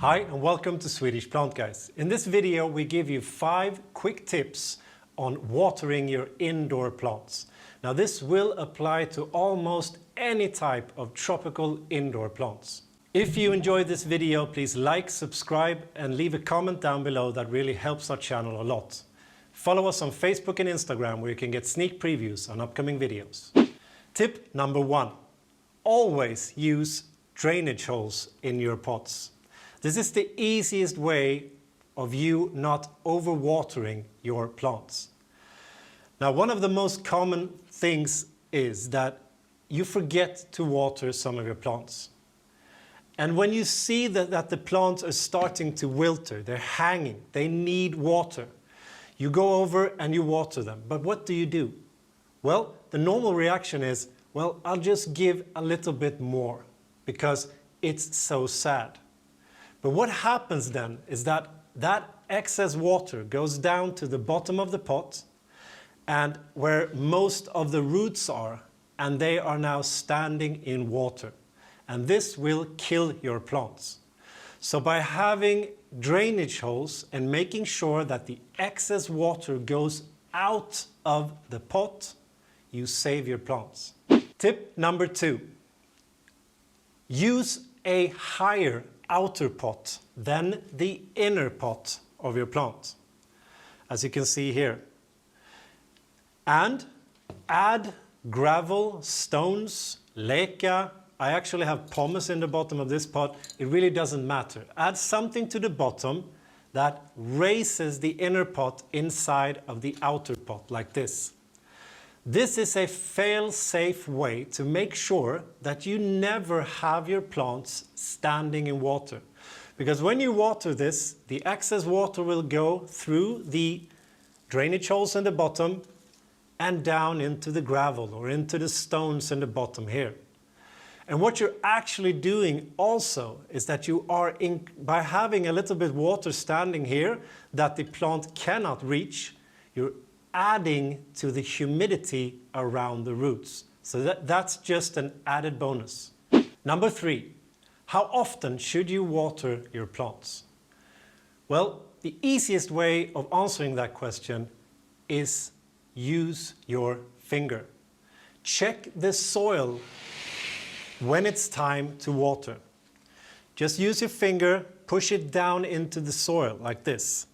Hi and welcome to Swedish Plant Guys. In this video we give you 5 quick tips on watering your indoor plants. Now this will apply to almost any type of tropical indoor plants. If you enjoyed this video, please like, subscribe and leave a comment down below. That really helps our channel a lot. Follow us on Facebook and Instagram where you can get sneak previews on upcoming videos. Tip number 1. Always use drainage holes in your pots. This is the easiest way of you not overwatering your plants. Now, one of the most common things is that you forget to water some of your plants. And when you see that the plants are starting to wilter, they're hanging, they need water, you go over and you water them. But what do? Well, the normal reaction is, well, I'll just give a little bit more because it's so sad. But what happens then is that excess water goes down to the bottom of the pot and where most of the roots are, and they are now standing in water. And this will kill your plants. So by having drainage holes and making sure that the excess water goes out of the pot, you save your plants. Tip number 2. Use a higher outer pot than the inner pot of your plant, as you can see here. And add gravel, stones, leca. I actually have pumice in the bottom of this pot. It really doesn't matter. Add something to the bottom that raises the inner pot inside of the outer pot, like this. This is a fail-safe way to make sure that you never have your plants standing in water. Because when you water this, the excess water will go through the drainage holes in the bottom and down into the gravel or into the stones in the bottom here. And what you're actually doing also is that you are, by having a little bit water standing here that the plant cannot reach, you're adding to the humidity around the roots. So that's just an added bonus. Number 3, how often should you water your plants? Well, the easiest way of answering that question is use your finger. Check the soil when it's time to water. Just use your finger, push it down into the soil like this.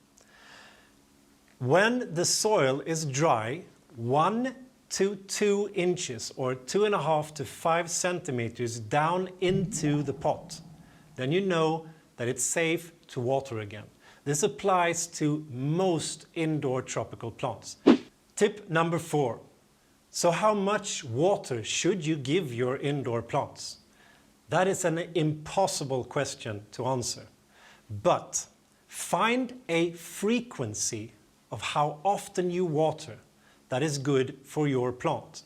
When the soil is dry, 1 to 2 inches or 2.5 to 5 centimeters down into the pot, then you know that it's safe to water again. This applies to most indoor tropical plants. Tip number 4. So how much water should you give your indoor plants? That is an impossible question to answer. But find a frequency of how often you water that is good for your plant.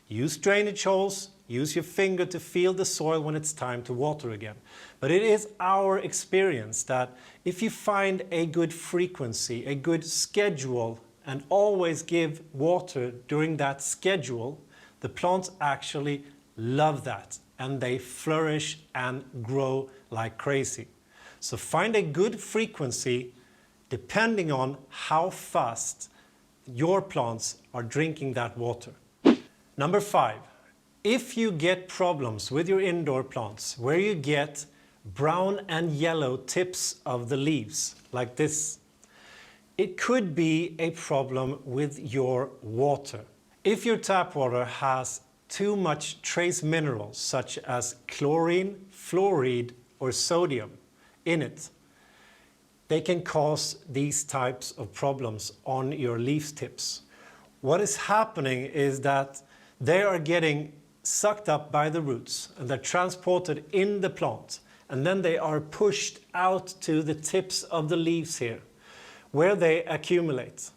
Use drainage holes, use your finger to feel the soil when it's time to water again. But it is our experience that if you find a good frequency, a good schedule, and always give water during that schedule, the plants actually love that and they flourish and grow like crazy. So find a good frequency depending on how fast your plants are drinking that water. Number 5, if you get problems with your indoor plants where you get brown and yellow tips of the leaves, like this, it could be a problem with your water. If your tap water has too much trace minerals such as chlorine, fluoride or sodium in it, they can cause these types of problems on your leaf tips. What is happening is that they are getting sucked up by the roots and they're transported in the plant, and then they are pushed out to the tips of the leaves here where they accumulate.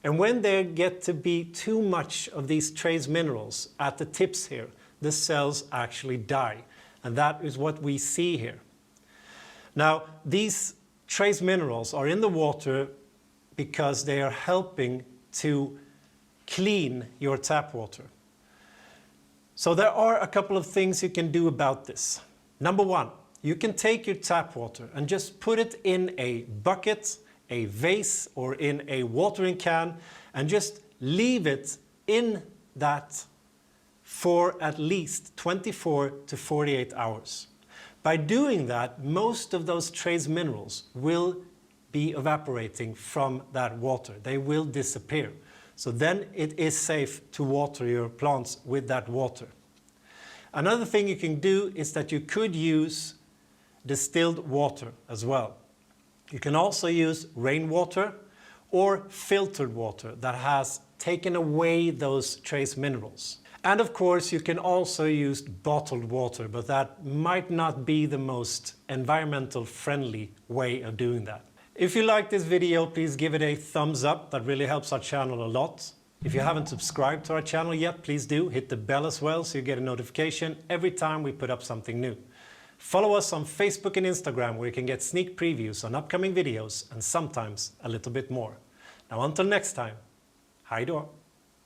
And when there get to be too much of these trace minerals at the tips here, the cells actually die. And that is what we see here. Now, these trace minerals are in the water because they are helping to clean your tap water. So there are a couple of things you can do about this. Number 1, you can take your tap water and just put it in a bucket, a vase, or in a watering can, and just leave it in that for at least 24 to 48 hours. By doing that, most of those trace minerals will be evaporating from that water. They will disappear. So then it is safe to water your plants with that water. Another thing you can do is that you could use distilled water as well. You can also use rainwater or filtered water that has taken away those trace minerals. And of course, you can also use bottled water, but that might not be the most environmental friendly way of doing that. If you like this video, please give it a thumbs up. That really helps our channel a lot. If you haven't subscribed to our channel yet, please do. Hit the bell as well so you get a notification every time we put up something new. Follow us on Facebook and Instagram where you can get sneak previews on upcoming videos and sometimes a little bit more. Now until next time, hej då!